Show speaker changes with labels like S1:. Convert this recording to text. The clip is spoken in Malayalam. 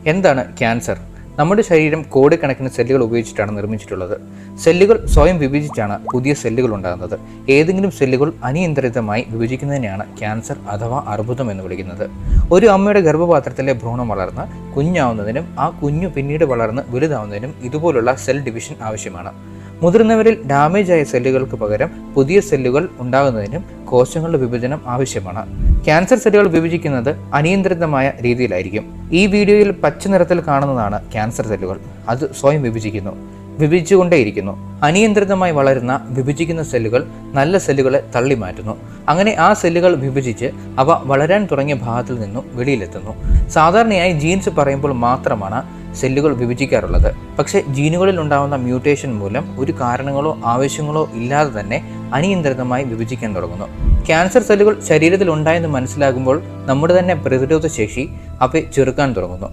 S1: എന്താണ് ക്യാൻസർ? നമ്മുടെ ശരീരം കോടിക്കണക്കിന് സെല്ലുകൾ ഉപയോഗിച്ചിട്ടാണ് നിർമ്മിച്ചിട്ടുള്ളത്. സെല്ലുകൾ സ്വയം വിഭജിച്ചാണ് പുതിയ സെല്ലുകൾ ഉണ്ടാകുന്നത്. ഏതെങ്കിലും സെല്ലുകൾ അനിയന്ത്രിതമായി വിഭജിക്കുന്നതിനെയാണ് ക്യാൻസർ അഥവാ അർബുദം എന്ന് വിളിക്കുന്നത്. ഒരു അമ്മയുടെ ഗർഭപാത്രത്തിലെ ഭ്രൂണം വളർന്ന് കുഞ്ഞാവുന്നതിനും ആ കുഞ്ഞു പിന്നീട് വളർന്ന് വലുതാവുന്നതിനും ഇതുപോലുള്ള സെൽ ഡിവിഷൻ ആവശ്യമാണ്. മുതിർന്നവരിൽ ഡാമേജ് ആയ സെല്ലുകൾക്ക് പകരം പുതിയ സെല്ലുകൾ ഉണ്ടാകുന്നതിനും കോശങ്ങളുടെ വിഭജനം ആവശ്യമാണ്. ക്യാൻസർ സെല്ലുകൾ വിഭജിക്കുന്നത് അനിയന്ത്രിതമായ രീതിയിലായിരിക്കും. ഈ വീഡിയോയിൽ പച്ച നിറത്തിൽ കാണുന്നതാണ് ക്യാൻസർ സെല്ലുകൾ. അത് സ്വയം വിഭജിച്ചുകൊണ്ടേയിരിക്കുന്നു. അനിയന്ത്രിതമായി വളരുന്ന വിഭജിക്കുന്ന സെല്ലുകൾ നല്ല സെല്ലുകളെ തള്ളി മാറ്റുന്നു. അങ്ങനെ ആ സെല്ലുകൾ വിഭജിച്ച് അവ വളരാൻ തുടങ്ങിയ ഭാഗത്തിൽ നിന്നും വെളിയിലെത്തുന്നു. സാധാരണയായി ജീൻസ് പറയുമ്പോൾ മാത്രമാണ് സെല്ലുകൾ വിഭജിക്കാറുള്ളത്. പക്ഷേ ജീനുകളിൽ ഉണ്ടാകുന്ന മ്യൂട്ടേഷൻ മൂലം ഒരു കാരണങ്ങളോ ആവശ്യങ്ങളോ ഇല്ലാതെ തന്നെ അനിയന്ത്രിതമായി വിഭജിക്കാൻ തുടങ്ങുന്നു. ക്യാൻസർ സെല്ലുകൾ ശരീരത്തിൽ ഉണ്ടായെന്ന് മനസ്സിലാകുമ്പോൾ നമ്മുടെ തന്നെ പ്രതിരോധ ശേഷി അവയെ ചെറുക്കാൻ തുടങ്ങുന്നു.